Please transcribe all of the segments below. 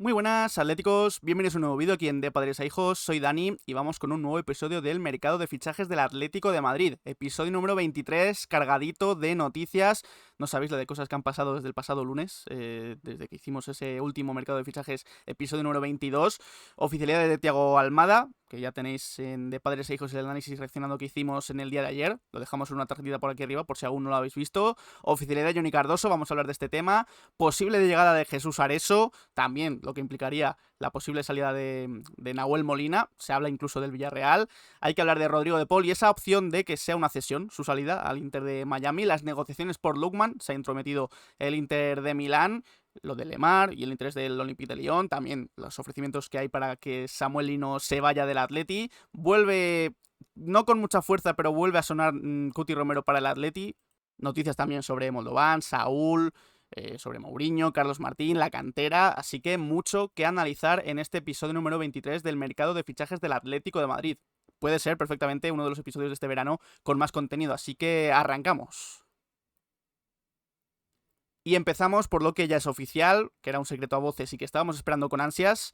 Muy buenas, atléticos, bienvenidos a un nuevo vídeo aquí en De Padres a Hijos, soy Dani y vamos con un nuevo episodio del mercado de fichajes del Atlético de Madrid, episodio número 23, cargadito de noticias. No sabéis la de cosas que han pasado desde el pasado lunes, desde que hicimos ese último mercado de fichajes, episodio número 22, oficialidad de Thiago Almada, que ya tenéis en De Padres a Hijos el análisis reaccionando que hicimos en el día de ayer, lo dejamos en una tarjetita por aquí arriba por si aún no lo habéis visto, oficialidad de Johnny Cardoso, vamos a hablar de este tema, posible llegada de Jesús Areso, también lo que implicaría la posible salida de Nahuel Molina, se habla incluso del Villarreal, hay que hablar de Rodrigo de Paul y esa opción de que sea una cesión, su salida al Inter de Miami, las negociaciones por Lookman, se ha intrometido el Inter de Milán, lo de Lemar y el interés del Olympique de Lyon, también los ofrecimientos que hay para que Samuel Lino se vaya del Atleti, vuelve, no con mucha fuerza, pero vuelve a sonar Cuti Romero para el Atleti, noticias también sobre Moldovan, Saúl, sobre Mourinho, Carlos Martín, la cantera, así que mucho que analizar en este episodio número 23 del mercado de fichajes del Atlético de Madrid. Puede ser perfectamente uno de los episodios de este verano con más contenido, así que arrancamos. Y empezamos por lo que ya es oficial, que era un secreto a voces y que estábamos esperando con ansias.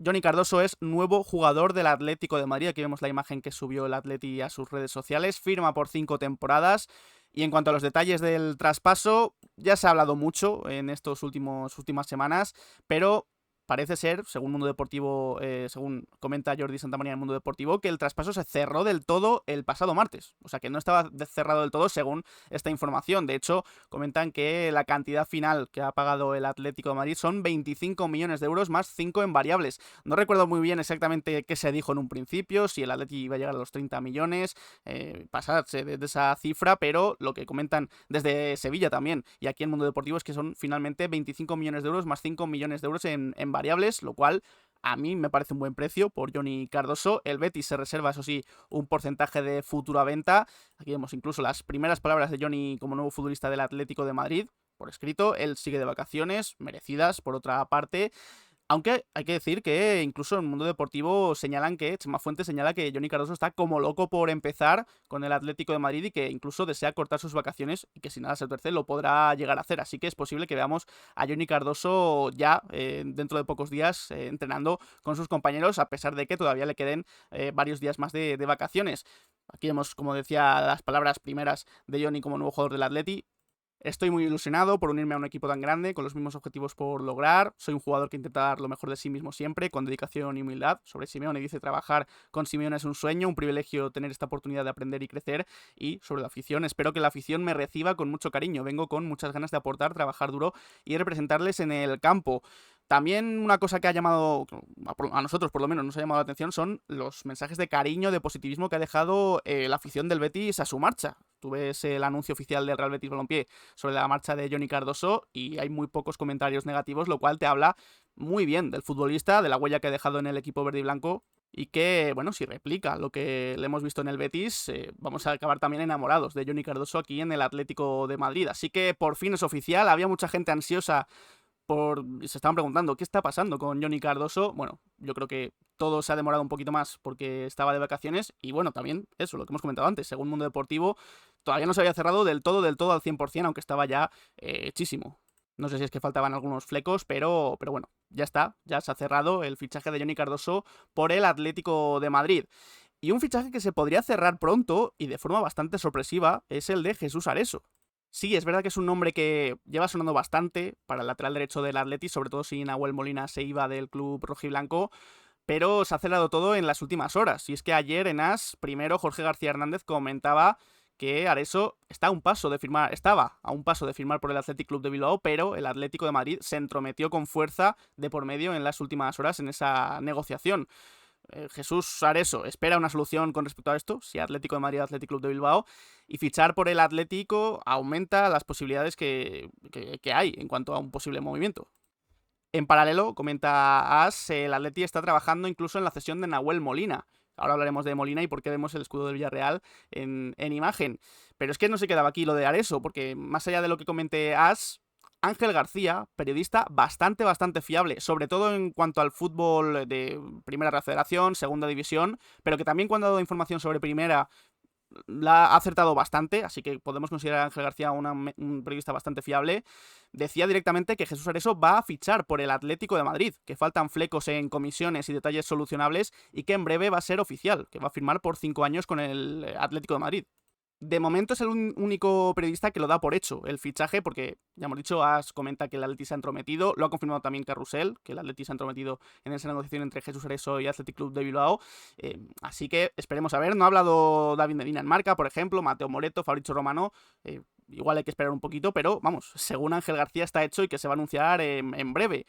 Johnny Cardoso es nuevo jugador del Atlético de Madrid. Aquí vemos la imagen que subió el Atleti a sus redes sociales. Firma por 5 temporadas. Y en cuanto a los detalles del traspaso, ya se ha hablado mucho en estas últimas semanas, pero parece ser, según Mundo Deportivo, según comenta Jordi Santamaría en Mundo Deportivo, que el traspaso se cerró del todo el pasado martes. O sea, que no estaba cerrado del todo según esta información. De hecho, comentan que la cantidad final que ha pagado el Atlético de Madrid son 25 millones de euros más 5 en variables. No recuerdo muy bien exactamente qué se dijo en un principio, si el Atleti iba a llegar a los 30 millones, pasarse de esa cifra, pero lo que comentan desde Sevilla también y aquí en Mundo Deportivo es que son finalmente 25 millones de euros más 5 millones de euros en variables, lo cual a mí me parece un buen precio por Johnny Cardoso. El Betis se reserva, eso sí, un porcentaje de futura venta. Aquí vemos incluso las primeras palabras de Johnny como nuevo futbolista del Atlético de Madrid, por escrito. Él sigue de vacaciones, merecidas por otra parte. Aunque hay que decir que incluso en el mundo deportivo señalan que, Chema Fuentes señala que Johnny Cardoso está como loco por empezar con el Atlético de Madrid y que incluso desea cortar sus vacaciones y que si nada se tuerce lo podrá llegar a hacer. Así que es posible que veamos a Johnny Cardoso ya dentro de pocos días entrenando con sus compañeros, a pesar de que todavía le queden varios días más de vacaciones. Aquí vemos, como decía, las palabras primeras de Johnny como nuevo jugador del Atleti. Estoy muy ilusionado por unirme a un equipo tan grande, con los mismos objetivos por lograr. Soy un jugador que intenta dar lo mejor de sí mismo siempre, con dedicación y humildad. Sobre Simeone dice: trabajar con Simeone es un sueño, un privilegio tener esta oportunidad de aprender y crecer. Y sobre la afición, espero que la afición me reciba con mucho cariño. Vengo con muchas ganas de aportar, trabajar duro y representarles en el campo. También una cosa que ha llamado, a nosotros por lo menos nos ha llamado la atención, son los mensajes de cariño, de positivismo que ha dejado la afición del Betis a su marcha. Tú ves el anuncio oficial del Real Betis Balompié sobre la marcha de Johnny Cardoso y hay muy pocos comentarios negativos, lo cual te habla muy bien del futbolista, de la huella que ha dejado en el equipo verde y blanco y que, bueno, si replica lo que le hemos visto en el Betis, vamos a acabar también enamorados de Johnny Cardoso aquí en el Atlético de Madrid. Así que por fin es oficial, había mucha gente ansiosa se estaban preguntando qué está pasando con Johnny Cardoso. Bueno, yo creo que todo se ha demorado un poquito más porque estaba de vacaciones y bueno, también eso, lo que hemos comentado antes, según Mundo Deportivo, todavía no se había cerrado del todo al 100%, aunque estaba ya hechísimo. No sé si es que faltaban algunos flecos, pero bueno, ya está, ya se ha cerrado el fichaje de Johnny Cardoso por el Atlético de Madrid. Y un fichaje que se podría cerrar pronto y de forma bastante sorpresiva es el de Jesús Areso. Sí, es verdad que es un nombre que lleva sonando bastante para el lateral derecho del Atleti, sobre todo si Nahuel Molina se iba del club rojiblanco, pero se ha acelerado todo en las últimas horas. Y es que ayer en AS, primero Jorge García Hernández comentaba que Areso estaba a un paso de firmar por el Athletic Club de Bilbao, pero el Atlético de Madrid se entrometió con fuerza de por medio en las últimas horas en esa negociación. Jesús Areso espera una solución con respecto a esto, si Atlético de Madrid o Athletic Club de Bilbao, y fichar por el Atlético aumenta las posibilidades que hay en cuanto a un posible movimiento. En paralelo, comenta As, el Atleti está trabajando incluso en la cesión de Nahuel Molina. Ahora hablaremos de Molina y por qué vemos el escudo del Villarreal en imagen. Pero es que no se quedaba aquí lo de Areso, porque más allá de lo que comente As, Ángel García, periodista bastante fiable, sobre todo en cuanto al fútbol de Primera Federación, Segunda División, pero que también cuando ha dado información sobre Primera la ha acertado bastante, así que podemos considerar a Ángel García un periodista bastante fiable. Decía directamente que Jesús Areso va a fichar por el Atlético de Madrid, que faltan flecos en comisiones y detalles solucionables y que en breve va a ser oficial, que va a firmar por 5 años con el Atlético de Madrid. De momento es el único periodista que lo da por hecho el fichaje, porque ya hemos dicho, As comenta que el Atleti se ha entrometido, lo ha confirmado también Carrusel, que el Atleti se ha entrometido en esa negociación entre Jesús Areso y Athletic Club de Bilbao, así que esperemos a ver. No ha hablado David Medina en Marca, por ejemplo, Mateo Moreto, Fabrizio Romano, igual hay que esperar un poquito, pero vamos, según Ángel García está hecho y que se va a anunciar en breve.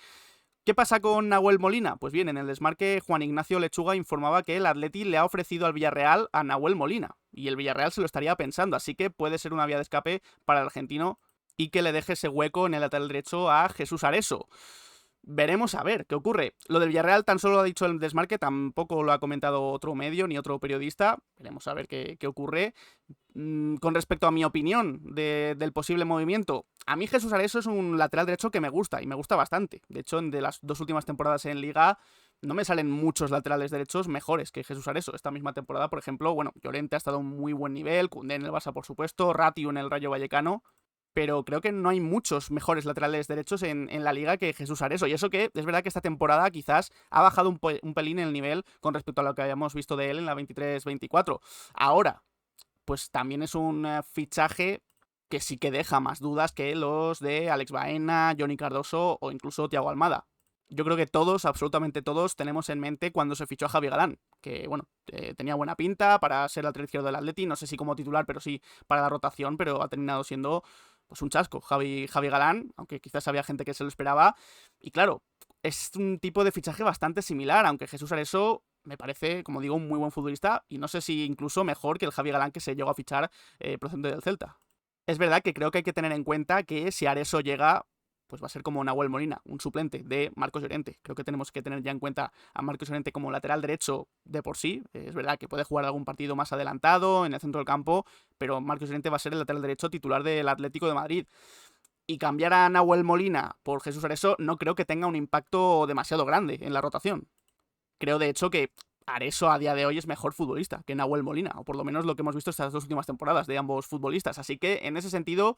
¿Qué pasa con Nahuel Molina? Pues bien, en el desmarque Juan Ignacio Lechuga informaba que el Atleti le ha ofrecido al Villarreal a Nahuel Molina, y el Villarreal se lo estaría pensando, así que puede ser una vía de escape para el argentino y que le deje ese hueco en el lateral derecho a Jesús Areso. Veremos a ver qué ocurre. Lo del Villarreal tan solo lo ha dicho el desmarque, tampoco lo ha comentado otro medio ni otro periodista. Veremos a ver qué ocurre. Con respecto a mi opinión del posible movimiento, a mí Jesús Areso es un lateral derecho que me gusta, y me gusta bastante. De hecho, de las 2 últimas temporadas en Liga, no me salen muchos laterales derechos mejores que Jesús Areso. Esta misma temporada, por ejemplo, bueno, Llorente ha estado a un muy buen nivel, Koundé en el Barça, por supuesto, Ratiu en el Rayo Vallecano, pero creo que no hay muchos mejores laterales derechos en la liga que Jesús Areso. Y eso que es verdad que esta temporada quizás ha bajado un pelín el nivel con respecto a lo que habíamos visto de él en la 23-24. Ahora, pues también es un fichaje que sí que deja más dudas que los de Alex Baena, Johnny Cardoso o incluso Thiago Almada. Yo creo que todos, absolutamente todos, tenemos en mente cuando se fichó a Javi Galán, que bueno, tenía buena pinta para ser lateral izquierdo del Atleti, no sé si como titular, pero sí para la rotación, pero ha terminado siendo pues un chasco Javi Galán, aunque quizás había gente que se lo esperaba. Y claro, es un tipo de fichaje bastante similar, aunque Jesús Areso me parece, como digo, un muy buen futbolista y no sé si incluso mejor que el Javi Galán que se llegó a fichar procedente del Celta. Es verdad que creo que hay que tener en cuenta que si Areso llega, pues va a ser como Nahuel Molina, un suplente de Marcos Llorente. Creo que tenemos que tener ya en cuenta a Marcos Llorente como lateral derecho de por sí. Es verdad que puede jugar algún partido más adelantado, en el centro del campo, pero Marcos Llorente va a ser el lateral derecho titular del Atlético de Madrid. Y cambiar a Nahuel Molina por Jesús Areso no creo que tenga un impacto demasiado grande en la rotación. Creo de hecho que Areso a día de hoy es mejor futbolista que Nahuel Molina, o por lo menos lo que hemos visto estas 2 últimas temporadas de ambos futbolistas. Así que en ese sentido,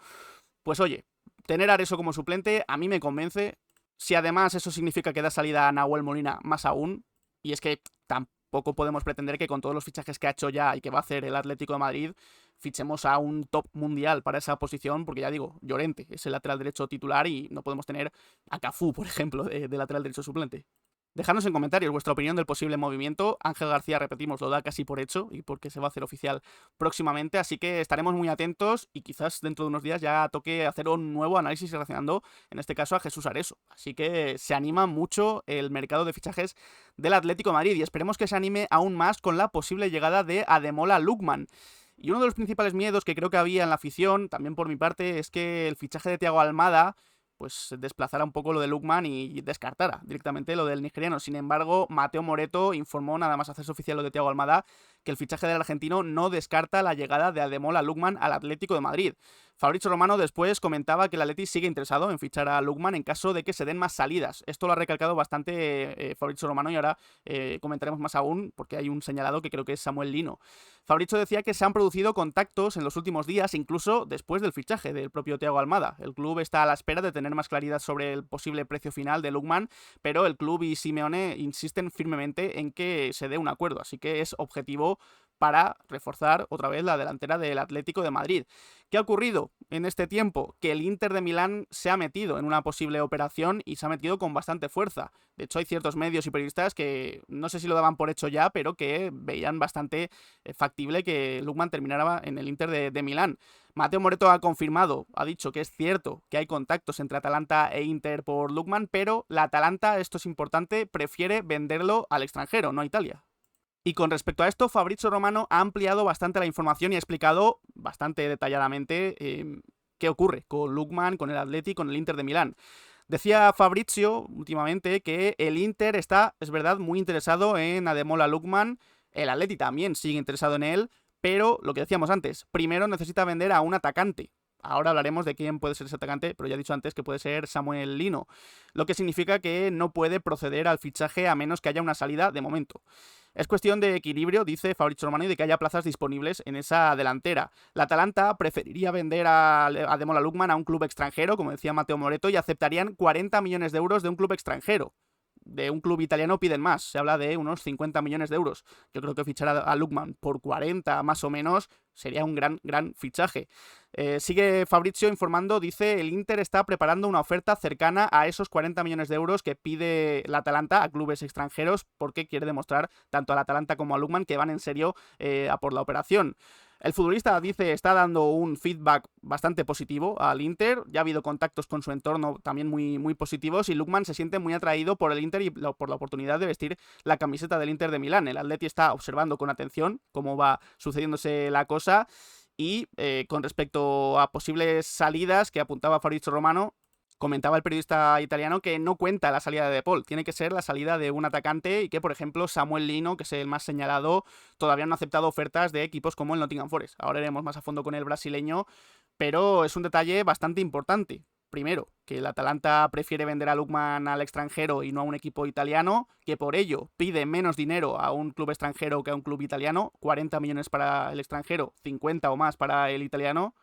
pues oye, tener a Areso como suplente a mí me convence. Si además eso significa que da salida a Nahuel Molina, más aún. Y es que tampoco podemos pretender que con todos los fichajes que ha hecho ya y que va a hacer el Atlético de Madrid, fichemos a un top mundial para esa posición, porque ya digo, Llorente es el lateral derecho titular y no podemos tener a Cafú, por ejemplo, de lateral derecho suplente. Dejadnos en comentarios vuestra opinión del posible movimiento. Ángel García, repetimos, lo da casi por hecho y porque se va a hacer oficial próximamente, así que estaremos muy atentos y quizás dentro de unos días ya toque hacer un nuevo análisis relacionando, en este caso, a Jesús Areso. Así que se anima mucho el mercado de fichajes del Atlético de Madrid y esperemos que se anime aún más con la posible llegada de Ademola Lookman. Y uno de los principales miedos que creo que había en la afición, también por mi parte, es que el fichaje de Thiago Almada pues desplazara un poco lo de Lookman y descartara directamente lo del nigeriano. Sin embargo, Mateo Moreto informó, nada más hacerse oficial lo de Thiago Almada, que el fichaje del argentino no descarta la llegada de Ademola Lookman al Atlético de Madrid. Fabrizio Romano después comentaba que el Atleti sigue interesado en fichar a Lookman en caso de que se den más salidas. Esto lo ha recalcado bastante Fabrizio Romano y ahora comentaremos más aún porque hay un señalado que creo que es Samuel Lino. Fabrizio decía que se han producido contactos en los últimos días, incluso después del fichaje del propio Thiago Almada. El club está a la espera de tener más claridad sobre el posible precio final de Lookman, pero el club y Simeone insisten firmemente en que se dé un acuerdo, así que es objetivo para reforzar otra vez la delantera del Atlético de Madrid. ¿Qué ha ocurrido en este tiempo? Que el Inter de Milán se ha metido en una posible operación y se ha metido con bastante fuerza. De hecho, hay ciertos medios y periodistas que no sé si lo daban por hecho ya, pero que veían bastante factible que Lookman terminara en el Inter de Milán. Mateo Moreto ha confirmado, ha dicho que es cierto que hay contactos entre Atalanta e Inter por Lookman, pero la Atalanta, esto es importante, prefiere venderlo al extranjero, no a Italia. Y con respecto a esto, Fabrizio Romano ha ampliado bastante la información y ha explicado bastante detalladamente qué ocurre con Lookman, con el Atleti, con el Inter de Milán. Decía Fabrizio últimamente que el Inter está, es verdad, muy interesado en Ademola Lookman, el Atleti también sigue interesado en él, pero lo que decíamos antes, primero necesita vender a un atacante. Ahora hablaremos de quién puede ser ese atacante, pero ya he dicho antes que puede ser Samuel Lino, lo que significa que no puede proceder al fichaje a menos que haya una salida de momento. Es cuestión de equilibrio, dice Fabrizio Romano, y de que haya plazas disponibles en esa delantera. La Atalanta preferiría vender a Ademola Lookman a un club extranjero, como decía Matteo Moretto, y aceptarían 40 millones de euros de un club extranjero. De un club italiano piden más, se habla de unos 50 millones de euros. Yo creo que fichar a Lookman por 40 más o menos sería un gran fichaje. Sigue Fabrizio informando, dice, el Inter está preparando una oferta cercana a esos 40 millones de euros que pide la Atalanta a clubes extranjeros porque quiere demostrar tanto a la Atalanta como a Lookman que van en serio a por la operación. El futbolista, dice, está dando un feedback bastante positivo al Inter. Ya ha habido contactos con su entorno también muy positivos y Lookman se siente muy atraído por el Inter y por la oportunidad de vestir la camiseta del Inter de Milán. El Atleti está observando con atención cómo va sucediéndose la cosa y con respecto a posibles salidas que apuntaba Fabrizio Romano, comentaba el periodista italiano que no cuenta la salida de De Paul, tiene que ser la salida de un atacante y que, por ejemplo, Samuel Lino, que es el más señalado, todavía no ha aceptado ofertas de equipos como el Nottingham Forest. Ahora iremos más a fondo con el brasileño, pero es un detalle bastante importante. Primero, que el Atalanta prefiere vender a Lookman al extranjero y no a un equipo italiano, que por ello pide menos dinero a un club extranjero que a un club italiano, 40 millones para el extranjero, 50 o más para el italiano.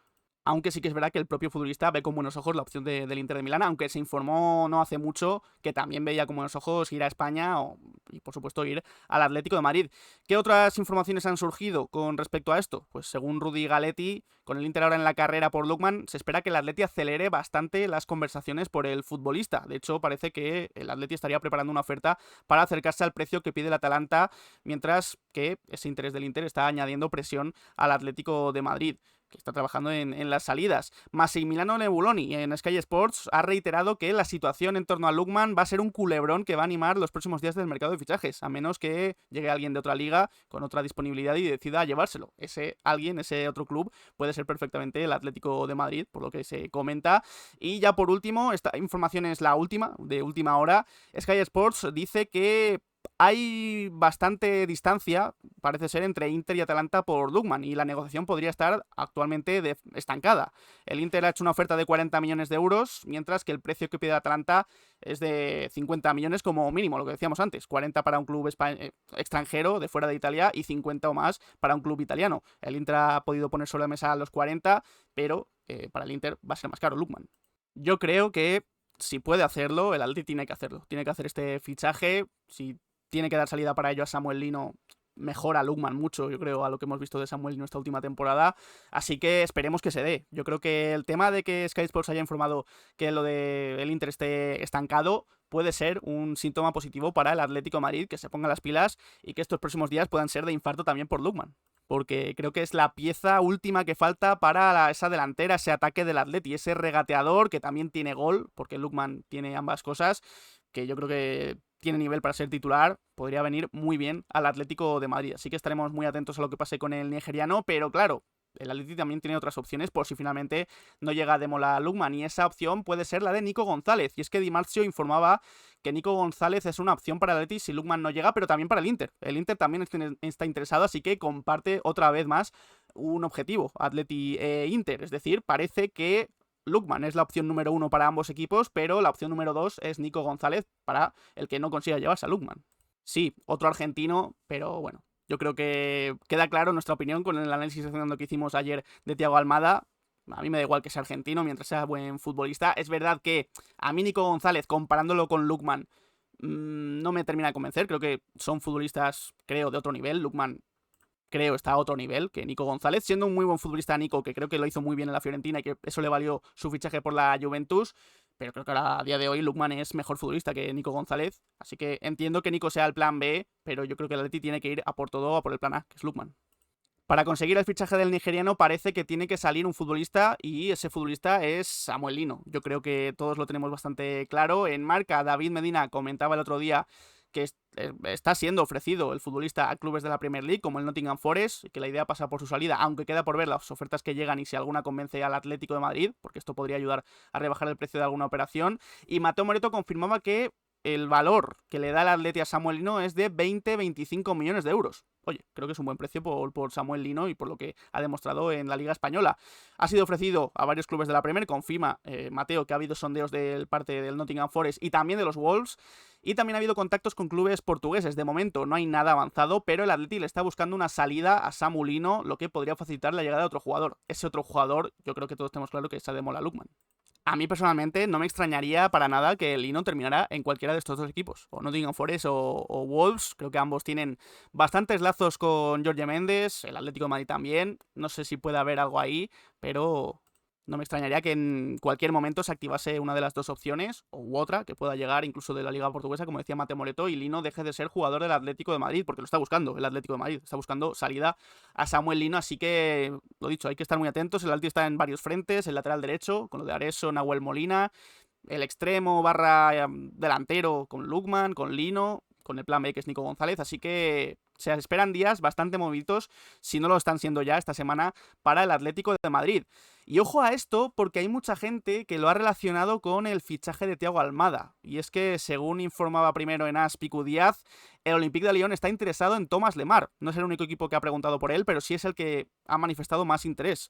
Aunque sí que es verdad que el propio futbolista ve con buenos ojos la opción del Inter de Milán, aunque se informó no hace mucho que también veía con buenos ojos ir a España y por supuesto ir al Atlético de Madrid. ¿Qué otras informaciones han surgido con respecto a esto? Pues según Rudy Galetti, con el Inter ahora en la carrera por Lookman, se espera que el Atleti acelere bastante las conversaciones por el futbolista. De hecho, parece que el Atleti estaría preparando una oferta para acercarse al precio que pide el Atalanta, mientras que ese interés del Inter está añadiendo presión al Atlético de Madrid, que está trabajando en las salidas. Massimiliano Nebuloni en Sky Sports ha reiterado que la situación en torno a Lookman va a ser un culebrón que va a animar los próximos días del mercado de fichajes, a menos que llegue alguien de otra liga con otra disponibilidad y decida llevárselo. Ese alguien, ese otro club, puede ser perfectamente el Atlético de Madrid, por lo que se comenta. Y ya por último, esta información es la última, de última hora. Sky Sports dice que hay bastante distancia, parece ser, entre Inter y Atalanta por Lookman y la negociación podría estar actualmente estancada. El Inter ha hecho una oferta de 40 millones de euros, mientras que el precio que pide Atalanta es de 50 millones como mínimo, lo que decíamos antes, 40 para un club extranjero de fuera de Italia y 50 o más para un club italiano. El Inter ha podido poner sobre la mesa los 40, pero para el Inter va a ser más caro Lookman. Yo creo que si puede hacerlo, el Atleti tiene que hacerlo. Tiene que hacer este fichaje. Si tiene que dar salida para ello a Samuel Lino, mejora a Lookman mucho, yo creo, a lo que hemos visto de Samuel Lino esta última temporada. Así que esperemos que se dé. Yo creo que el tema de que Sky Sports haya informado que lo del Inter esté estancado puede ser un síntoma positivo para el Atlético de Madrid, que se ponga las pilas y que estos próximos días puedan ser de infarto también por Lookman. Porque creo que es la pieza última que falta para esa delantera, ese ataque del Atleti, ese regateador que también tiene gol, porque Lookman tiene ambas cosas, que yo creo que tiene nivel para ser titular, podría venir muy bien al Atlético de Madrid. Así que estaremos muy atentos a lo que pase con el nigeriano, pero claro, el Atleti también tiene otras opciones por si finalmente no llega a Ademola Lookman, y esa opción puede ser la de Nico González. Y es que Di Marzio informaba que Nico González es una opción para el Atleti si Lookman no llega, pero también para el Inter. El Inter también está interesado, así que comparte otra vez más un objetivo, Atleti e Inter. Es decir, parece que Lookman es la opción número 1 para ambos equipos, pero la opción número 2 es Nico González para el que no consiga llevarse a Lookman. Sí, otro argentino, pero bueno, yo creo que queda claro nuestra opinión con el análisis que hicimos ayer de Thiago Almada. A mí me da igual que sea argentino mientras sea buen futbolista. Es verdad que a mí Nico González, comparándolo con Lookman, no me termina de convencer. Creo que son futbolistas, creo, de otro nivel. Lookman, creo, está a otro nivel que Nico González, siendo un muy buen futbolista Nico, que creo que lo hizo muy bien en la Fiorentina y que eso le valió su fichaje por la Juventus, pero creo que ahora, a día de hoy, Lookman es mejor futbolista que Nico González, así que entiendo que Nico sea el plan B, pero yo creo que el Atleti tiene que ir a por todo, a por el plan A, que es Lookman. Para conseguir el fichaje del nigeriano parece que tiene que salir un futbolista y ese futbolista es Samuel Lino. Yo creo que todos lo tenemos bastante claro. En Marca, David Medina comentaba el otro día que está siendo ofrecido el futbolista a clubes de la Premier League como el Nottingham Forest, y que la idea pasa por su salida, aunque queda por ver las ofertas que llegan y si alguna convence al Atlético de Madrid, porque esto podría ayudar a rebajar el precio de alguna operación. Y Matteo Moretto confirmaba que el valor que le da el Atleti a Samuel Lino es de 20-25 millones de euros. Oye, creo que es un buen precio por Samuel Lino y por lo que ha demostrado en la Liga Española. Ha sido ofrecido a varios clubes de la Premier, confirma Mateo que ha habido sondeos del parte del Nottingham Forest y también de los Wolves, y también ha habido contactos con clubes portugueses. De momento no hay nada avanzado, pero el Atleti le está buscando una salida a Samu Lino, lo que podría facilitar la llegada de otro jugador. Ese otro jugador, yo creo que todos tenemos claro que es Ademola Lookman. A mí personalmente no me extrañaría para nada que Lino terminara en cualquiera de estos dos equipos, o Nottingham Forest o Wolves. Creo que ambos tienen bastantes lazos con Jorge Méndez, el Atlético de Madrid también. No sé si puede haber algo ahí, pero no me extrañaría que en cualquier momento se activase una de las dos opciones, u otra, que pueda llegar incluso de la Liga Portuguesa, como decía Mateo Moreto, y Lino deje de ser jugador del Atlético de Madrid, porque lo está buscando el Atlético de Madrid, está buscando salida a Samuel Lino, así que, lo dicho, hay que estar muy atentos. El Atlético está en varios frentes, el lateral derecho, con lo de Areso, Nahuel Molina, el extremo barra delantero con Lookman, con Lino, con el plan B que es Nico González, así que se esperan días bastante movidos, si no lo están siendo ya esta semana, para el Atlético de Madrid. Y ojo a esto, porque hay mucha gente que lo ha relacionado con el fichaje de Thiago Almada. Y es que, según informaba primero en AS Picu Díaz, el Olympique de Lyon está interesado en Thomas Lemar. No es el único equipo que ha preguntado por él, pero sí es el que ha manifestado más interés.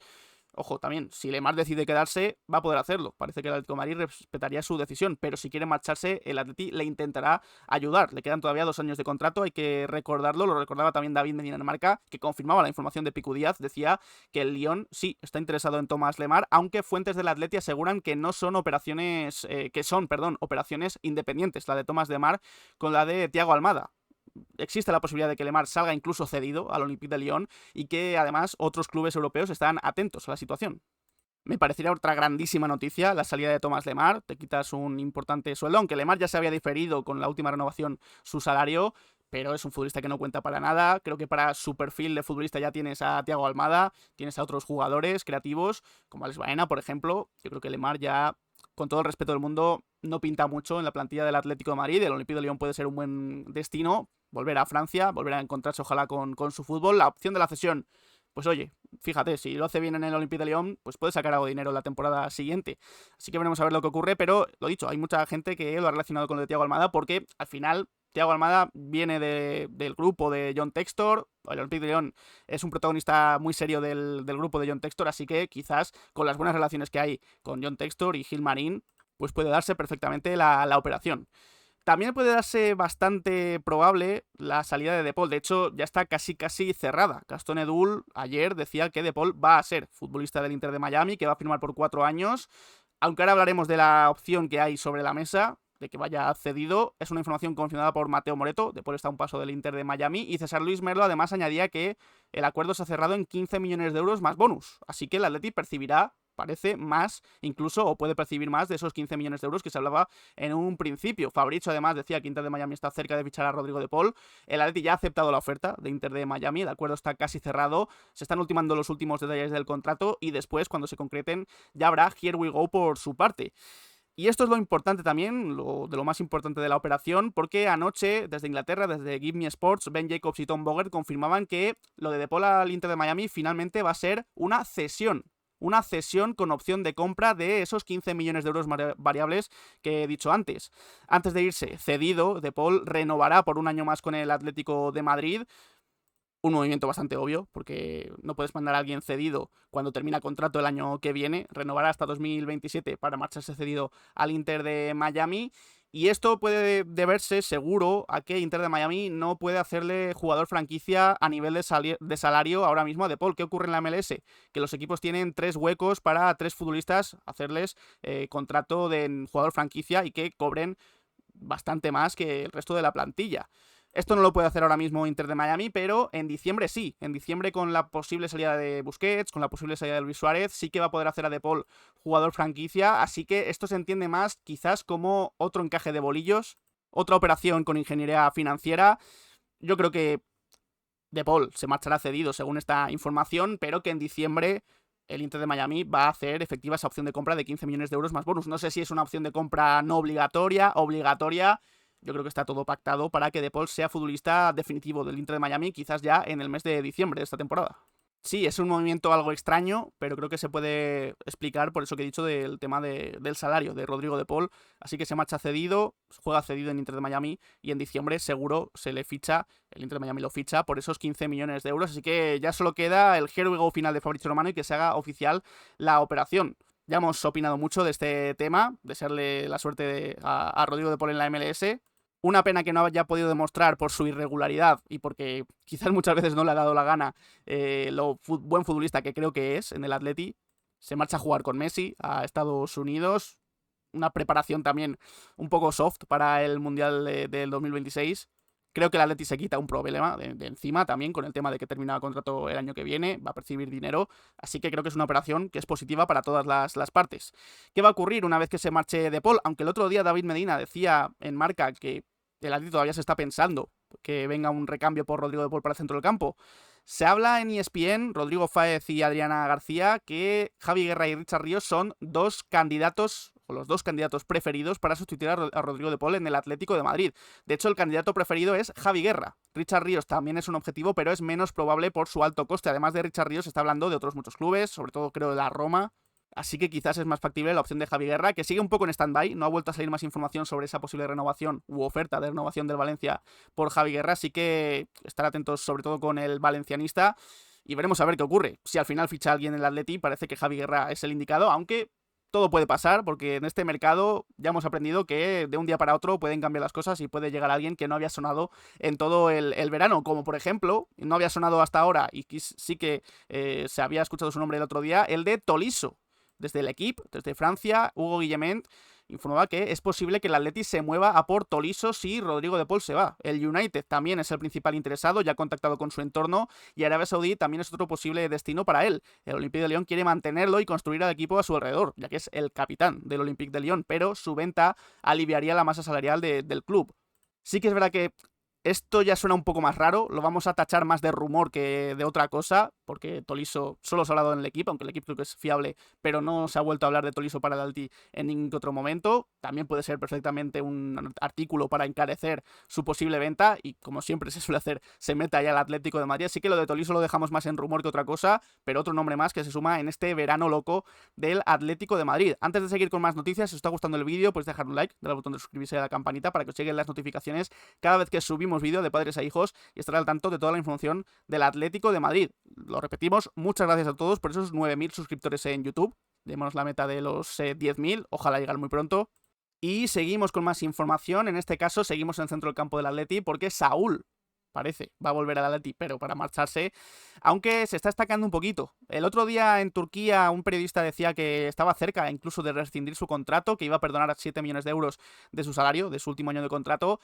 Ojo, también, si Lemar decide quedarse, va a poder hacerlo. Parece que el Atlético de Madrid respetaría su decisión, pero si quiere marcharse, el Atleti le intentará ayudar. Le quedan todavía 2 años de contrato, hay que recordarlo. Lo recordaba también David Medina en Marca, que confirmaba la información de Picu Díaz. Decía que el Lyon sí está interesado en Thomas Lemar, aunque fuentes del Atleti aseguran que no son operaciones, operaciones independientes, la de Thomas Lemar con la de Thiago Almada. Existe la posibilidad de que Lemar salga incluso cedido al Olympique de Lyon y que además otros clubes europeos están atentos a la situación. Me parecería otra grandísima noticia la salida de Thomas Lemar. Te quitas un importante sueldo, aunque Lemar ya se había diferido con la última renovación su salario, pero es un futbolista que no cuenta para nada. Creo que para su perfil de futbolista ya tienes a Thiago Almada, tienes a otros jugadores creativos, como Alex Baena, por ejemplo. Yo creo que Lemar ya, con todo el respeto del mundo, no pinta mucho en la plantilla del Atlético de Madrid. El Olympique de Lyon puede ser un buen destino, volver a Francia, volver a encontrarse ojalá con su fútbol. La opción de la cesión, pues oye, fíjate, si lo hace bien en el Olympique de Lyon, pues puede sacar algo de dinero la temporada siguiente. Así que veremos a ver lo que ocurre, pero lo dicho, hay mucha gente que lo ha relacionado con lo de Thiago Almada porque al final Thiago Almada viene del grupo de John Textor. El Olympique de Lyon es un protagonista muy serio del grupo de John Textor, así que quizás con las buenas relaciones que hay con John Textor y Gil Marín, pues puede darse perfectamente la operación. También puede darse bastante probable la salida de De Paul. De hecho, ya está casi cerrada. Gastón Edul ayer decía que De Paul va a ser futbolista del Inter de Miami, que va a firmar por 4 años. Aunque ahora hablaremos de la opción que hay sobre la mesa, de que vaya cedido. Es una información confirmada por Mateo Moreto. De Paul está a un paso del Inter de Miami. Y César Luis Merlo además añadía que el acuerdo se ha cerrado en 15 millones de euros más bonus. Así que el Atleti percibirá, parece, más incluso, o puede percibir más de esos 15 millones de euros que se hablaba en un principio. Fabricio además decía que Inter de Miami está cerca de fichar a Rodrigo de Paul. El Atleti ya ha aceptado la oferta de Inter de Miami, el acuerdo está casi cerrado, se están ultimando los últimos detalles del contrato y después, cuando se concreten, ya habrá Here We Go por su parte. Y esto es lo importante también, de lo más importante de la operación, porque anoche, desde Inglaterra, desde Give Me Sports, Ben Jacobs y Tom Bogert confirmaban que lo de Paul al Inter de Miami finalmente va a ser una cesión. Una cesión con opción de compra de esos 15 millones de euros variables que he dicho antes. Antes de irse cedido, De Paul renovará por un año más con el Atlético de Madrid. Un movimiento bastante obvio, porque no puedes mandar a alguien cedido cuando termina contrato el año que viene. Renovará hasta 2027 para marcharse cedido al Inter de Miami. Y esto puede deberse, seguro, a que Inter de Miami no puede hacerle jugador franquicia a nivel de salario ahora mismo a De Paul. ¿Qué ocurre en la MLS? Que los equipos tienen 3 huecos para 3 futbolistas hacerles contrato de jugador franquicia y que cobren bastante más que el resto de la plantilla. Esto no lo puede hacer ahora mismo Inter de Miami, pero en diciembre sí. En diciembre, con la posible salida de Busquets, con la posible salida de Luis Suárez, sí que va a poder hacer a De Paul jugador franquicia. Así que esto se entiende más quizás como otro encaje de bolillos, otra operación con ingeniería financiera. Yo creo que De Paul se marchará cedido según esta información, pero que en diciembre el Inter de Miami va a hacer efectiva esa opción de compra de 15 millones de euros más bonus. No sé si es una opción de compra no obligatoria, obligatoria. Yo creo que está todo pactado para que De Paul sea futbolista definitivo del Inter de Miami, quizás ya en el mes de diciembre de esta temporada. Sí, es un movimiento algo extraño, pero creo que se puede explicar por eso que he dicho del tema del salario de Rodrigo de Paul. Así que se marcha cedido, juega cedido en Inter de Miami y en diciembre seguro se le ficha, el Inter de Miami lo ficha por esos 15 millones de euros. Así que ya solo queda el here we go final de Fabrizio Romano y que se haga oficial la operación. Ya hemos opinado mucho de este tema, desearle la suerte a Rodrigo de Paul en la MLS. Una pena que no haya podido demostrar por su irregularidad y porque quizás muchas veces no le ha dado la gana lo buen futbolista que creo que es en el Atleti. Se marcha a jugar con Messi a Estados Unidos. Una preparación también un poco soft para el Mundial del 2026. Creo que el Atleti se quita un problema de encima también con el tema de que termina el contrato el año que viene, va a percibir dinero, así que creo que es una operación que es positiva para todas las partes. ¿Qué va a ocurrir una vez que se marche De Paul? Aunque el otro día David Medina decía en Marca que el Atleti todavía se está pensando que venga un recambio por Rodrigo De Paul para el centro del campo. Se habla en ESPN, Rodrigo Fáez y Adriana García, que Javi Guerra y Richard Ríos son dos candidatos, o los dos candidatos preferidos para sustituir a Rodrigo De Paul en el Atlético de Madrid. De hecho, el candidato preferido es Javi Guerra. Richard Ríos también es un objetivo, pero es menos probable por su alto coste. Además de Richard Ríos, se está hablando de otros muchos clubes, sobre todo creo de la Roma. Así que quizás es más factible la opción de Javi Guerra, que sigue un poco en stand-by. No ha vuelto a salir más información sobre esa posible renovación u oferta de renovación del Valencia por Javi Guerra. Así que estar atentos sobre todo con el valencianista y veremos a ver qué ocurre. Si al final ficha alguien en el Atleti, parece que Javi Guerra es el indicado, aunque todo puede pasar, porque en este mercado ya hemos aprendido que de un día para otro pueden cambiar las cosas y puede llegar alguien que no había sonado en todo el verano, como por ejemplo, no había sonado hasta ahora y sí que se había escuchado su nombre el otro día, el de Tolisso. Desde el equipo, desde Francia, Hugo Guillemont informaba que es posible que el Atleti se mueva a por Tolisso si Rodrigo de Paul se va. El United también es el principal interesado, ya ha contactado con su entorno, y Arabia Saudí también es otro posible destino para él. El Olympique de Lyon quiere mantenerlo y construir al equipo a su alrededor, ya que es el capitán del Olympique de Lyon, pero su venta aliviaría la masa salarial del club. Sí que es verdad que esto ya suena un poco más raro, lo vamos a tachar más de rumor que de otra cosa, porque Tolisso solo se ha hablado en el equipo, aunque el equipo creo que es fiable, pero no se ha vuelto a hablar de Tolisso para el Atleti en ningún otro momento. También puede ser perfectamente un artículo para encarecer su posible venta, y como siempre se suele hacer, se mete ahí al Atlético de Madrid, así que lo de Tolisso lo dejamos más en rumor que otra cosa, pero otro nombre más que se suma en este verano loco del Atlético de Madrid. Antes de seguir con más noticias, si os está gustando el vídeo, podéis dejar un like, darle al botón de suscribirse y a la campanita para que os lleguen las notificaciones cada vez que subimos vídeo de padres a hijos y estar al tanto de toda la información del Atlético de Madrid. Lo repetimos, muchas gracias a todos por esos 9.000 suscriptores en YouTube. Demos la meta de los 10.000, ojalá llegar muy pronto. Y seguimos con más información, en este caso seguimos en el centro del campo del Atleti porque Saúl parece, va a volver al Atleti, pero para marcharse, aunque se está destacando un poquito. El otro día en Turquía un periodista decía que estaba cerca incluso de rescindir su contrato, que iba a perdonar 7 millones de euros de su salario, de su último año de contrato.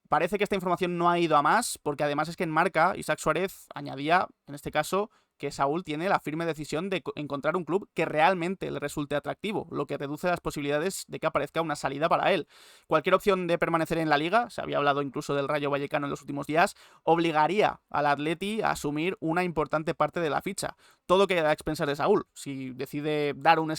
Parece que esta información no ha ido a más, porque además es que en Marca, Isaac Suárez añadía, en este caso, que Saúl tiene la firme decisión de encontrar un club que realmente le resulte atractivo, lo que reduce las posibilidades de que aparezca una salida para él. Cualquier opción de permanecer en la liga, se había hablado incluso del Rayo Vallecano en los últimos días, obligaría al Atleti a asumir una importante parte de la ficha. Todo queda a expensas de Saúl. Si decide dar un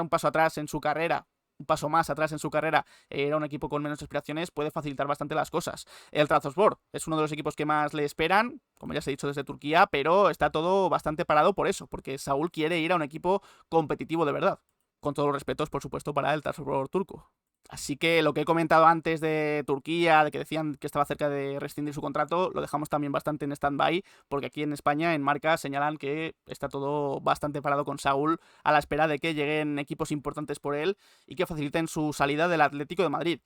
paso atrás en su carrera, un paso más atrás en su carrera, era un equipo con menos aspiraciones, puede facilitar bastante las cosas. El Trabzonspor es uno de los equipos que más le esperan, como ya se ha dicho desde Turquía, pero está todo bastante parado por eso, porque Saúl quiere ir a un equipo competitivo de verdad. Con todos los respetos, por supuesto, para el Trabzonspor turco. Así que lo que he comentado antes de Turquía, de que decían que estaba cerca de rescindir su contrato, lo dejamos también bastante en stand-by, porque aquí en España, en Marca, señalan que está todo bastante parado con Saúl a la espera de que lleguen equipos importantes por él y que faciliten su salida del Atlético de Madrid.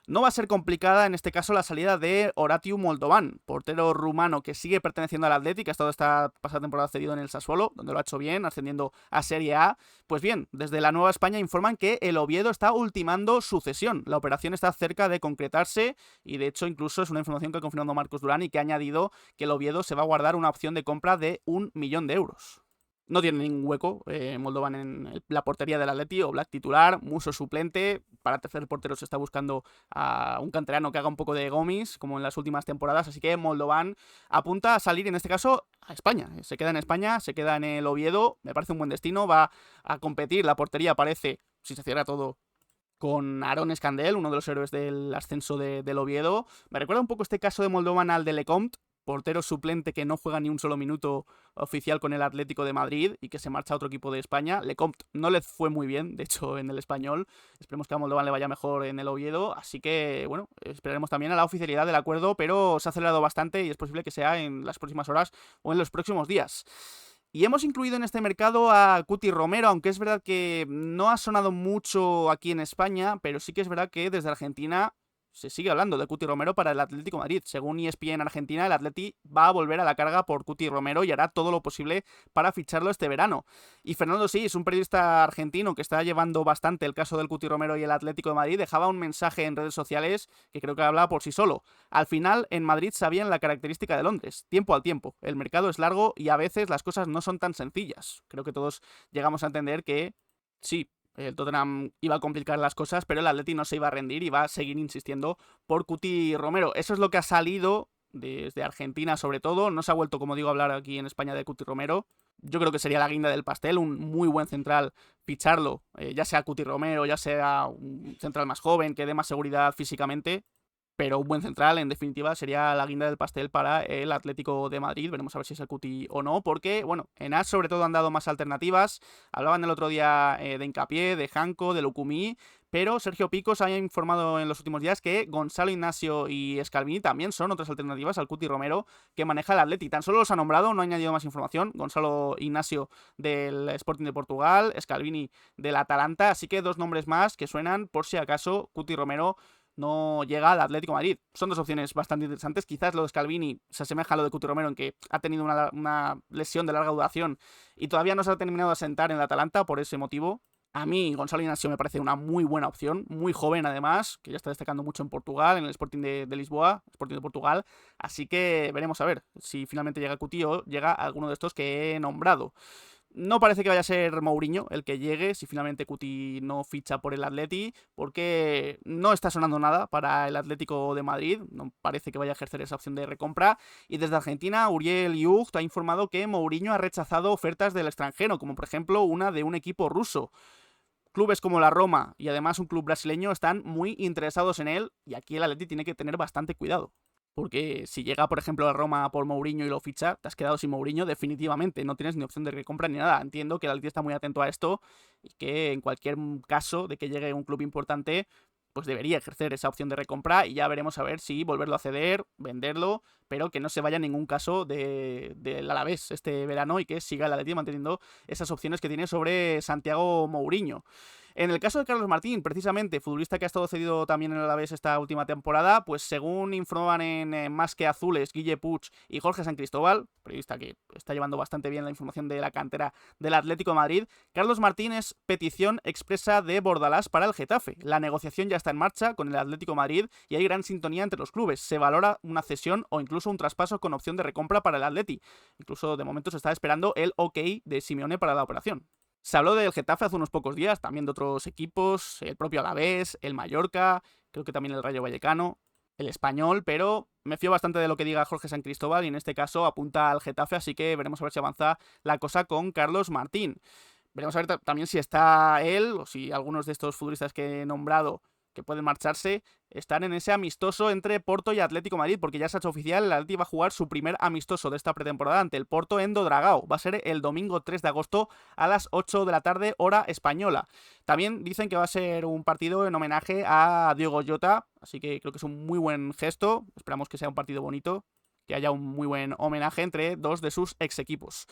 No va a ser complicada en este caso la salida de Horatiu Moldovan, portero rumano que sigue perteneciendo al Atleti, que ha estado esta pasada temporada cedido en el Sassuolo, donde lo ha hecho bien, ascendiendo a Serie A. Pues bien, desde la Nueva España informan que el Oviedo está ultimando su cesión. La operación está cerca de concretarse y de hecho incluso es una información que ha confirmado Marcos Durán y que ha añadido que el Oviedo se va a guardar una opción de compra de 1 millón de euros. No tiene ningún hueco Moldovan en la portería del Atleti, Oblak titular, Musso suplente. Para tercer portero se está buscando a un canterano que haga un poco de gomis, como en las últimas temporadas, así que Moldovan apunta a salir, en este caso, a España. Se queda en España, se queda en el Oviedo, me parece un buen destino, va a competir, la portería parece, si se cierra todo, con Aaron Escandel, uno de los héroes del ascenso del Oviedo. Me recuerda un poco este caso de Moldovan al de Lecomte, portero suplente que no juega ni un solo minuto oficial con el Atlético de Madrid y que se marcha a otro equipo de España. Lecomte no le fue muy bien, de hecho, en el Español. Esperemos que a Moldovan le vaya mejor en el Oviedo. Así que, bueno, esperaremos también a la oficialidad del acuerdo, pero se ha acelerado bastante y es posible que sea en las próximas horas o en los próximos días. Y hemos incluido en este mercado a Cuti Romero, aunque es verdad que no ha sonado mucho aquí en España, pero sí que es verdad que desde Argentina se sigue hablando de Cuti Romero para el Atlético de Madrid. Según ESPN en Argentina, el Atleti va a volver a la carga por Cuti Romero y hará todo lo posible para ficharlo este verano. Y Fernando Sis, un periodista argentino que está llevando bastante el caso del Cuti Romero y el Atlético de Madrid, dejaba un mensaje en redes sociales que creo que habla por sí solo. Al final, en Madrid sabían la característica de Londres, tiempo al tiempo. El mercado es largo y a veces las cosas no son tan sencillas. Creo que todos llegamos a entender que sí, el Tottenham iba a complicar las cosas, pero el Atleti no se iba a rendir y va a seguir insistiendo por Cuti Romero. Eso es lo que ha salido desde Argentina sobre todo. No se ha vuelto, como digo, a hablar aquí en España de Cuti Romero. Yo creo que sería la guinda del pastel, un muy buen central, ficharlo, ya sea Cuti Romero, ya sea un central más joven, que dé más seguridad físicamente. Pero un buen central, en definitiva, sería la guinda del pastel para el Atlético de Madrid. Veremos a ver si es el Cuti o no, porque, bueno, en AS sobre todo han dado más alternativas. Hablaban el otro día de Hincapié, de Janko, de Lucumí, pero Sergio Picos ha informado en los últimos días que Gonzalo Ignacio y Scalvini también son otras alternativas al Cuti Romero que maneja el Atleti. Tan solo los ha nombrado, no ha añadido más información. Gonzalo Ignacio del Sporting de Portugal, Scalvini del Atalanta, así que dos nombres más que suenan por si acaso Cuti Romero no llega al Atlético de Madrid. Son dos opciones bastante interesantes. Quizás lo de Scalvini se asemeja a lo de Cuti Romero en que ha tenido una lesión de larga duración y todavía no se ha terminado de asentar en el Atalanta por ese motivo. A mí, Gonzalo Ignacio me parece una muy buena opción, muy joven además, que ya está destacando mucho en Portugal, en el Sporting de Lisboa, Sporting de Portugal. Así que veremos a ver si finalmente llega Cuti o llega alguno de estos que he nombrado. No parece que vaya a ser Mourinho el que llegue si finalmente Cuti no ficha por el Atleti, porque no está sonando nada para el Atlético de Madrid, no parece que vaya a ejercer esa opción de recompra. Y desde Argentina, Uriel Yucht ha informado que Mourinho ha rechazado ofertas del extranjero, como por ejemplo una de un equipo ruso. Clubes como la Roma y además un club brasileño están muy interesados en él y aquí el Atleti tiene que tener bastante cuidado. Porque si llega, por ejemplo, a Roma por Mourinho y lo ficha, te has quedado sin Mourinho definitivamente. No tienes ni opción de recompra ni nada. Entiendo que el Atleti está muy atento a esto y que en cualquier caso de que llegue un club importante, pues debería ejercer esa opción de recompra y ya veremos a ver si volverlo a ceder, venderlo, pero que no se vaya en ningún caso del Alavés este verano y que siga el Atleti manteniendo esas opciones que tiene sobre Santiago Mourinho. En el caso de Carlos Martín, precisamente, futbolista que ha estado cedido también en el Alavés esta última temporada, pues según informaban en Más que Azules, Guille Puig y Jorge San Cristóbal, periodista que está llevando bastante bien la información de la cantera del Atlético de Madrid, Carlos Martín es petición expresa de Bordalás para el Getafe. La negociación ya está en marcha con el Atlético de Madrid y hay gran sintonía entre los clubes. Se valora una cesión o incluso un traspaso con opción de recompra para el Atleti. Incluso de momento se está esperando el ok de Simeone para la operación. Se habló del Getafe hace unos pocos días, también de otros equipos, el propio Alavés, el Mallorca, creo que también el Rayo Vallecano, el Español, pero me fío bastante de lo que diga Jorge San Cristóbal y en este caso apunta al Getafe, así que veremos a ver si avanza la cosa con Carlos Martín. Veremos a ver también si está él o si algunos de estos futbolistas que he nombrado que pueden marcharse, están en ese amistoso entre Porto y Atlético de Madrid, porque ya se ha hecho oficial, el Atleti va a jugar su primer amistoso de esta pretemporada ante el Porto en Dragao. Va a ser el domingo 3 de agosto a las 8 de la tarde, hora española. También dicen que va a ser un partido en homenaje a Diogo Jota, así que creo que es un muy buen gesto. Esperamos que sea un partido bonito, que haya un muy buen homenaje entre dos de sus ex equipos.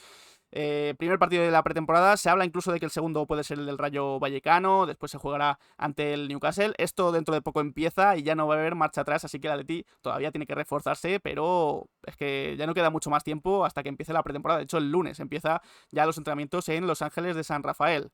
Primer partido de la pretemporada, se habla incluso de que el segundo puede ser el del Rayo Vallecano, después se jugará ante el Newcastle. Esto dentro de poco empieza y ya no va a haber marcha atrás, así que el Atleti todavía tiene que reforzarse, pero es que ya no queda mucho más tiempo hasta que empiece la pretemporada. De hecho, el lunes empieza ya los entrenamientos en Los Ángeles de San Rafael.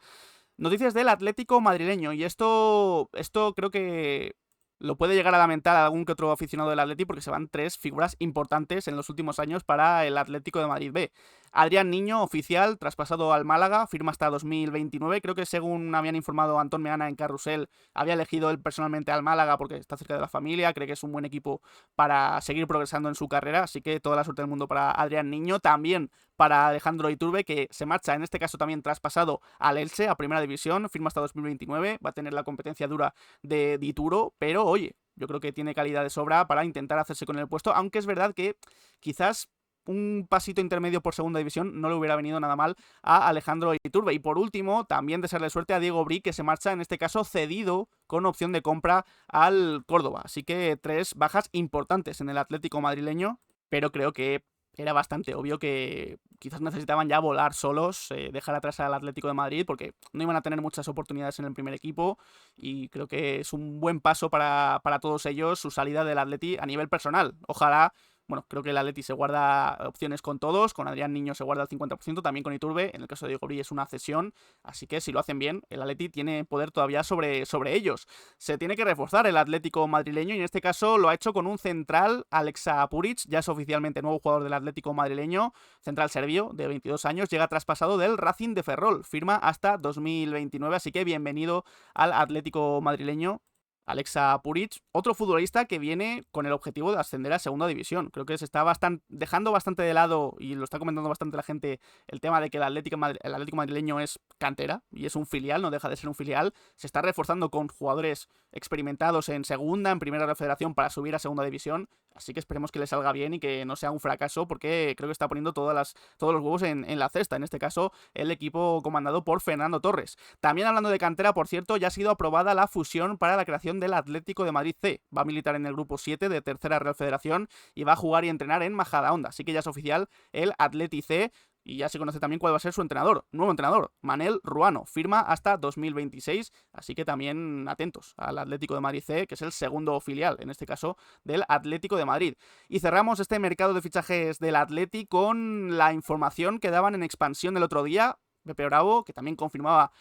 Noticias del Atlético madrileño, y esto creo que lo puede llegar a lamentar a algún que otro aficionado del Atleti porque se van tres figuras importantes en los últimos años para el Atlético de Madrid B. Adrián Niño, oficial, traspasado al Málaga, firma hasta 2029. Creo que según habían informado Antón Meana en Carrusel, había elegido él personalmente al Málaga porque está cerca de la familia, cree que es un buen equipo para seguir progresando en su carrera, así que toda la suerte del mundo para Adrián Niño. También para Alejandro Iturbe, que se marcha, en este caso también traspasado al Elche, a Primera División, firma hasta 2029, va a tener la competencia dura de Dituro, pero oye, Yo creo que tiene calidad de sobra para intentar hacerse con el puesto, aunque es verdad que quizás un pasito intermedio por segunda división no le hubiera venido nada mal a Alejandro Iturbe. Y por último, también desearle suerte a Diego Bri, que se marcha en este caso cedido con opción de compra al Córdoba. Así que 3 bajas importantes en el Atlético madrileño, pero creo que era bastante obvio que quizás necesitaban ya volar solos, dejar atrás al Atlético de Madrid, porque no iban a tener muchas oportunidades en el primer equipo, y creo que es un buen paso para todos ellos su salida del Atleti a nivel personal. Ojalá. Bueno, creo que el Atleti se guarda opciones con todos, con Adrián Niño se guarda el 50%, también con Iturbe, en el caso de Diego Bri es una cesión, así que si lo hacen bien, el Atleti tiene poder todavía sobre ellos. Se tiene que reforzar el Atlético madrileño y en este caso lo ha hecho con un central, Alexa Puric, ya es oficialmente nuevo jugador del Atlético madrileño, central serbio de 22 años, llega traspasado del Racing de Ferrol, firma hasta 2029, así que bienvenido al Atlético madrileño. Alexa Puric, otro futbolista que viene con el objetivo de ascender a segunda división. Creo que se está dejando bastante de lado, y lo está comentando bastante la gente, el tema de que el Atlético madrileño es cantera y es un filial, no deja de ser un filial. Se está reforzando con jugadores experimentados en segunda, en primera Real Federación para subir a segunda división. Así que esperemos que le salga bien y que no sea un fracaso, porque creo que está poniendo todos los huevos en la cesta. En este caso, el equipo comandado por Fernando Torres. También hablando de cantera, por cierto, ya ha sido aprobada la fusión para la creación del Atlético de Madrid C. Va a militar en el grupo 7 de tercera Real Federación y va a jugar y entrenar en Majadahonda. Así que ya es oficial el Atleti C. Y ya se conoce también cuál va a ser su entrenador, nuevo entrenador, Manel Ruano, firma hasta 2026, así que también atentos al Atlético de Madrid C, que es el segundo filial, en este caso, del Atlético de Madrid. Y cerramos este mercado de fichajes del Atleti con la información que daban en Expansión el otro día, Pepe Bravo, que también confirmaba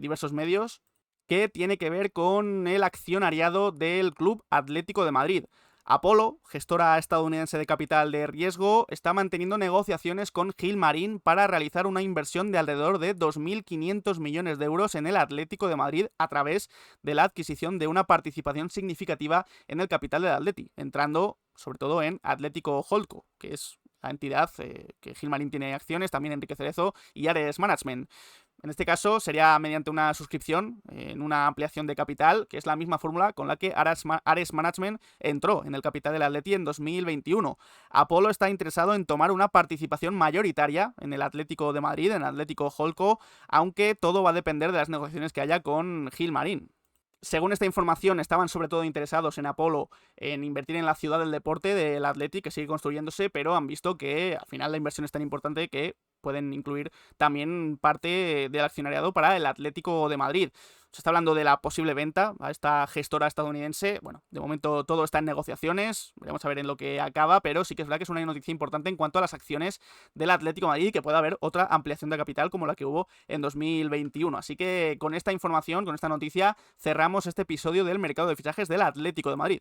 diversos medios, que tiene que ver con el accionariado del Club Atlético de Madrid. Apollo, gestora estadounidense de capital de riesgo, está manteniendo negociaciones con Gilmarín para realizar una inversión de alrededor de 2.500 millones de euros en el Atlético de Madrid a través de la adquisición de una participación significativa en el capital del Atleti, entrando sobre todo en Atlético Holdco, que es la entidad que Gilmarín tiene acciones, también Enrique Cerezo y Ares Management. En este caso sería mediante una suscripción en una ampliación de capital, que es la misma fórmula con la que Ares Management entró en el capital del Atleti en 2021. Apollo está interesado en tomar una participación mayoritaria en el Atlético de Madrid, en el Atlético Holdco, aunque todo va a depender de las negociaciones que haya con Gilmarín. Según esta información, estaban sobre todo interesados en Apollo en invertir en la ciudad del deporte del Atleti, que sigue construyéndose, pero han visto que al final la inversión es tan importante que pueden incluir también parte del accionariado para el Atlético de Madrid. Se está hablando de la posible venta a esta gestora estadounidense. Bueno, de momento todo está en negociaciones, veremos a ver en lo que acaba, pero sí que es verdad que es una noticia importante en cuanto a las acciones del Atlético de Madrid y que pueda haber otra ampliación de capital como la que hubo en 2021. Así que con esta información, con esta noticia, cerramos este episodio del mercado de fichajes del Atlético de Madrid.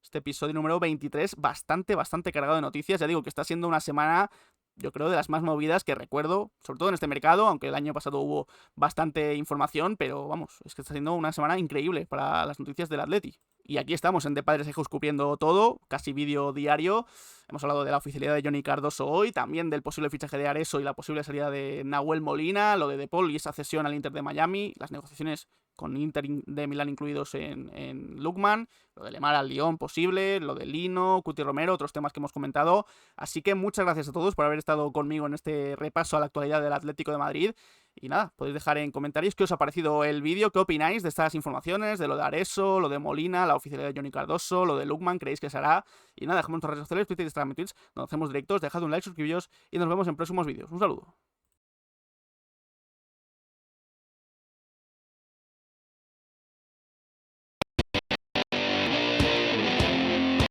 Este episodio número 23, bastante cargado de noticias. Ya digo que está siendo una semana, yo creo, de las más movidas que recuerdo, sobre todo en este mercado, aunque el año pasado hubo bastante información, pero vamos, es que está siendo una semana increíble para las noticias del Atleti. Y aquí estamos en The Padres Ejos cubriendo todo, casi vídeo diario. Hemos hablado de la oficialidad de Johnny Cardoso hoy, también del posible fichaje de Areso y la posible salida de Nahuel Molina, lo de Paul y esa cesión al Inter de Miami, las negociaciones con Inter de Milán incluidos en Lookman, lo de Lemar al Lyon posible, lo de Lino, Cuti Romero, otros temas que hemos comentado. Así que muchas gracias a todos por haber estado conmigo en este repaso a la actualidad del Atlético de Madrid. Y nada, podéis dejar en comentarios qué os ha parecido el vídeo, qué opináis de estas informaciones, de lo de Areso, lo de Molina, la oficialidad de Johnny Cardoso, lo de Lookman, creéis que se hará. Y nada, dejadme en nuestras redes sociales, Twitter, Instagram y Twitch, donde hacemos directos, dejad un like, suscribíos y nos vemos en próximos vídeos. Un saludo.